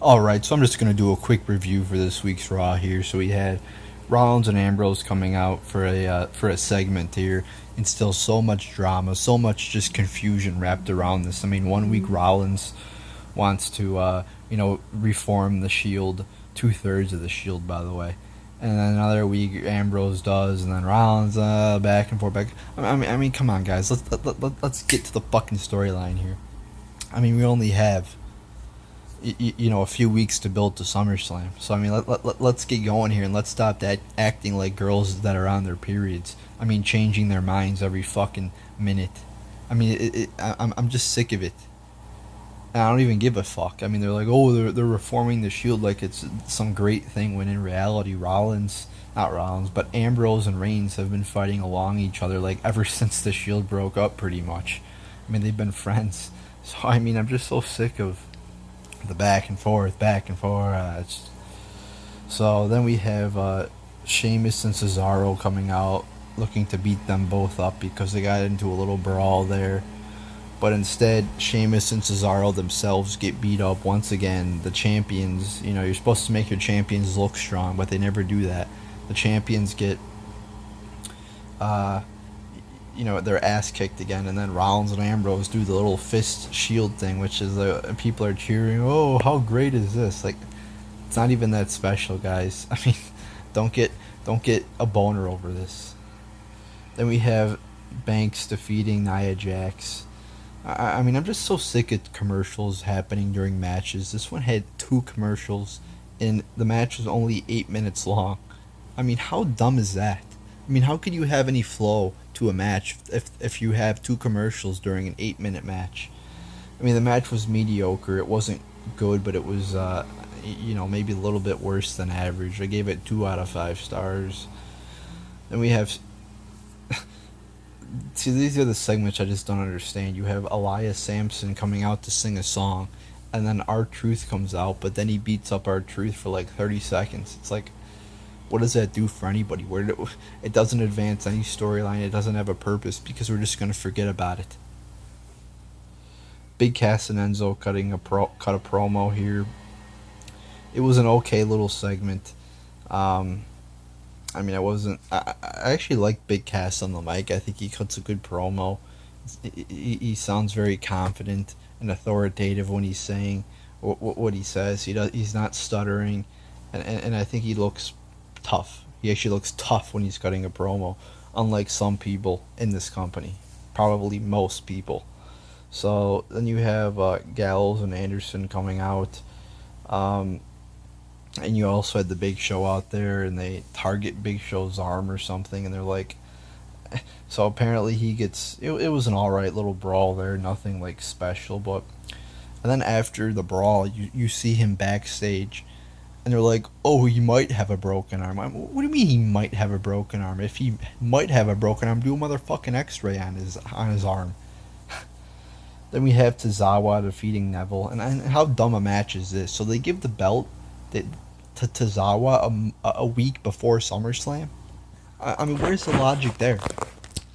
Alright, so I'm just going to do a quick review for this week's Raw here. So we had Rollins and Ambrose coming out for a segment here, and still so much drama, so much just confusion wrapped around this. I mean, one week Rollins wants to reform the Shield, 2/3 of the Shield, by the way, and then another week Ambrose does, and then Rollins back and forth back. I mean, come on, guys, let's get to the fucking storyline here. I mean, we only have a few weeks to build to SummerSlam. So I mean, let's get going here, and let's stop that acting like girls that are on their periods. I mean, changing their minds every fucking minute. I mean, I'm just sick of it. And I don't even give a fuck. I mean, they're like, oh, they're reforming the Shield like it's some great thing, when in reality, not Rollins, but Ambrose and Reigns have been fighting along each other like ever since the Shield broke up, pretty much. I mean, they've been friends. So I mean, I'm just so sick of the back and forth, back and forth. So then we have Sheamus and Cesaro coming out, looking to beat them both up because they got into a little brawl there. But instead, Sheamus and Cesaro themselves get beat up once again. The champions, you're supposed to make your champions look strong, but they never do that. The champions get their ass kicked again, and then Rollins and Ambrose do the little fist shield thing, which is people are cheering. Oh, how great is this? Like, it's not even that special, guys. I mean, don't get a boner over this. Then we have Banks defeating Nia Jax. I mean, I'm just so sick of commercials happening during matches. This one had 2 commercials, and the match was only 8 minutes long. I mean, how dumb is that? I mean, how could you have any flow to a match if you have 2 commercials during an 8-minute match? I mean, the match was mediocre. It wasn't good, but it was, maybe a little bit worse than average. I gave it 2 out of 5 stars. Then we have... See, these are the segments I just don't understand. You have Elias Sampson coming out to sing a song, and then R-Truth comes out, but then he beats up R-Truth for like 30 seconds. It's like, what does that do for anybody? It doesn't advance any storyline. It doesn't have a purpose, because we're just going to forget about it. Big Cass and Enzo cut a promo here. It was an okay little segment. I mean, I actually like Big Cass on the mic. I think he cuts a good promo. He sounds very confident and authoritative when he's saying what he says. He's not stuttering, and I think he looks tough. He actually looks tough when he's cutting a promo, unlike some people in this company, probably most people. So then you have Gallows and Anderson coming out. And you also had the Big Show out there, and they target Big Show's arm or something, and they're like... So apparently he gets... It was an alright little brawl there, nothing like special, but... And then after the brawl, you see him backstage, and they're like, oh, he might have a broken arm. What do you mean he might have a broken arm? If he might have a broken arm, do a motherfucking x-ray on his arm. Then we have Tozawa defeating Neville, and how dumb a match is this? So they give the belt to Tozawa a week before SummerSlam? I mean, where's the logic there?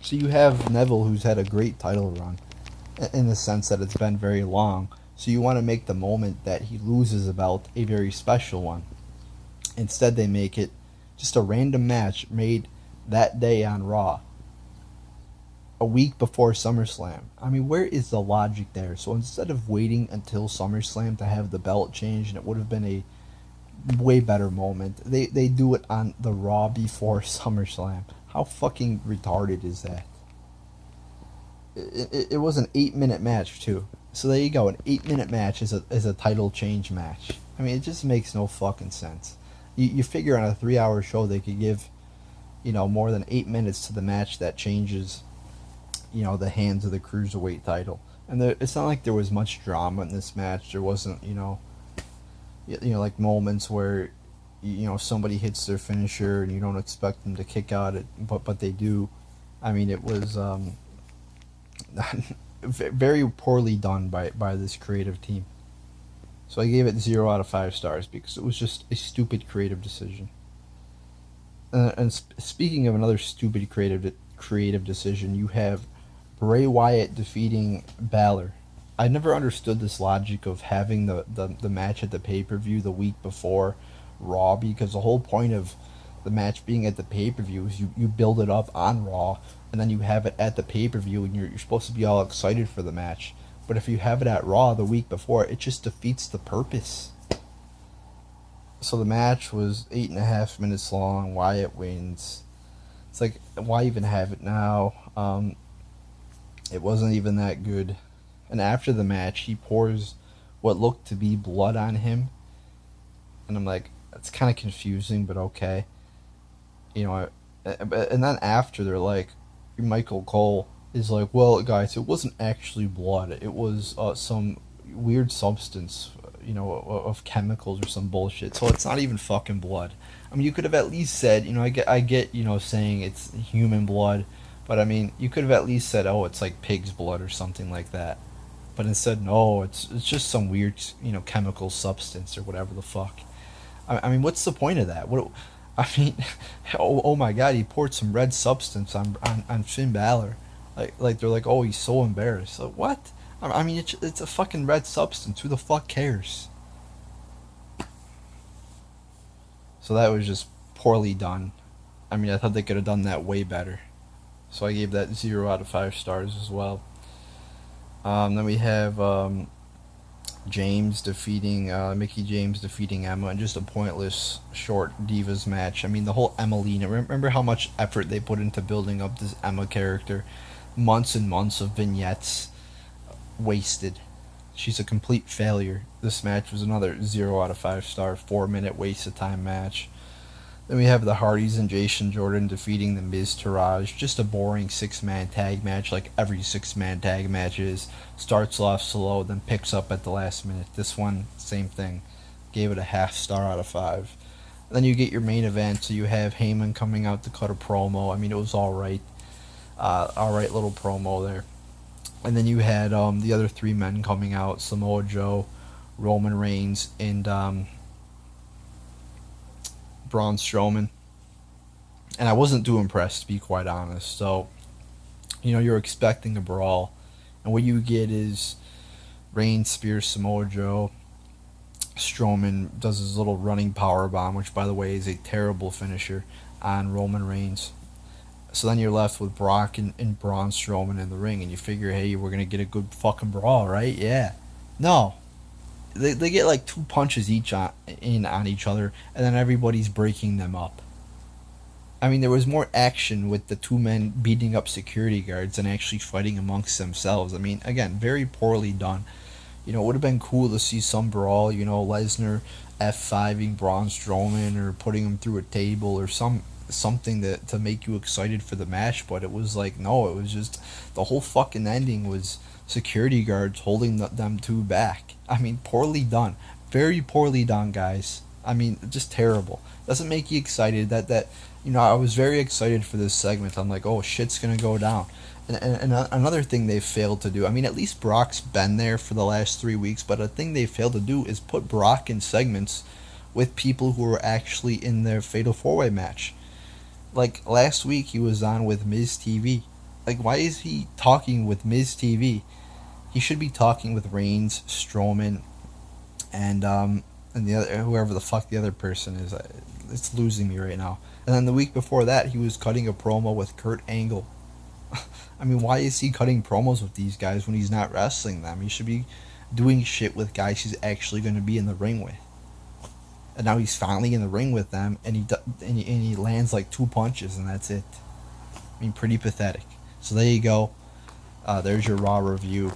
So you have Neville, who's had a great title run, in the sense that it's been very long. So you want to make the moment that he loses the belt a very special one. Instead, they make it just a random match made that day on Raw, a week before SummerSlam. I mean, where is the logic there? So instead of waiting until SummerSlam to have the belt changed, and it would have been a way better moment, they do it on the Raw before SummerSlam. How fucking retarded is that? It was an 8-minute match too. So there you go, an 8-minute match is a title change match. I mean, it just makes no fucking sense. You figure on a 3-hour show they could give, more than 8 minutes to the match that changes, the hands of the Cruiserweight title. And it's not like there was much drama in this match. There wasn't, like moments where, somebody hits their finisher and you don't expect them to kick out it, but they do. I mean, it was very poorly done by this creative team. So I gave it 0 out of 5 stars because it was just a stupid creative decision. And speaking of another stupid creative decision, you have Bray Wyatt defeating Balor. I never understood this logic of having the match at the pay per view the week before Raw, because the whole point of the match being at the pay per view is you build it up on Raw and then you have it at the pay per view and you're supposed to be all excited for the match. But if you have it at Raw the week before, it just defeats the purpose. So the match was 8.5 minutes long. Wyatt wins. It's like, why even have it now? It wasn't even that good. And after the match, he pours what looked to be blood on him. And I'm like, it's kind of confusing, but okay. You know, and then after, they're like, Michael Cole is like, well, guys, it wasn't actually blood. It was some weird substance, of chemicals or some bullshit. So it's not even fucking blood. I mean, you could have at least said, I get, saying it's human blood. But I mean, you could have at least said, oh, it's like pig's blood or something like that. But instead, no, it's just some weird, chemical substance or whatever the fuck. I mean, what's the point of that? What? I mean, oh my god, he poured some red substance on Finn Balor. Like they're like, oh, he's so embarrassed. Like, what? I mean, it's a fucking red substance. Who the fuck cares? So that was just poorly done. I mean, I thought they could have done that way better. So I gave that 0 out of 5 stars as well. Then we have Mickey James defeating Emma in just a pointless short Divas match. I mean, the whole Emmalina. Remember how much effort they put into building up this Emma character? Months and months of vignettes wasted. She's a complete failure. This match was another 0 out of 5 star, 4-minute waste of time match. Then we have the Hardys and Jason Jordan defeating the Miz Taraj. Just a boring 6-man tag match like every 6-man tag match is. Starts off slow, then picks up at the last minute. This one, same thing. Gave it a half star out of 5. Then you get your main event, so you have Heyman coming out to cut a promo. I mean, it was alright. Alright little promo there. And then you had the other 3 men coming out. Samoa Joe, Roman Reigns, and Braun Strowman, and I wasn't too impressed, to be quite honest. So, you're expecting a brawl, and what you get is Reigns spears Samoa Joe. Strowman does his little running power bomb, which, by the way, is a terrible finisher on Roman Reigns. So then you're left with Brock and Braun Strowman in the ring, and you figure, hey, we're gonna get a good fucking brawl, right? Yeah. No. They get like 2 punches each on each other, and then everybody's breaking them up. I mean, there was more action with the 2 men beating up security guards than actually fighting amongst themselves. I mean, again, very poorly done. It would have been cool to see some brawl, Lesnar F5ing Braun Strowman or putting him through a table or something to make you excited for the match, but it was like, no, it was just, the whole fucking ending was security guards holding them 2 back. I mean, poorly done. Very poorly done, guys. I mean, just terrible. Doesn't make you excited. That I was very excited for this segment. I'm like, oh, shit's gonna go down. And another thing they failed to do, I mean, at least Brock's been there for the last 3 weeks, but a thing they failed to do is put Brock in segments with people who were actually in their Fatal 4-Way match. Like, last week he was on with Miz TV. Like, why is he talking with Miz TV? He should be talking with Reigns, Strowman, and the other, whoever the fuck the other person is. It's losing me right now. And then the week before that, he was cutting a promo with Kurt Angle. I mean, why is he cutting promos with these guys when he's not wrestling them? He should be doing shit with guys he's actually going to be in the ring with. And now he's finally in the ring with them, and he lands like 2 punches, and that's it. I mean, pretty pathetic. So there you go. There's your Raw review.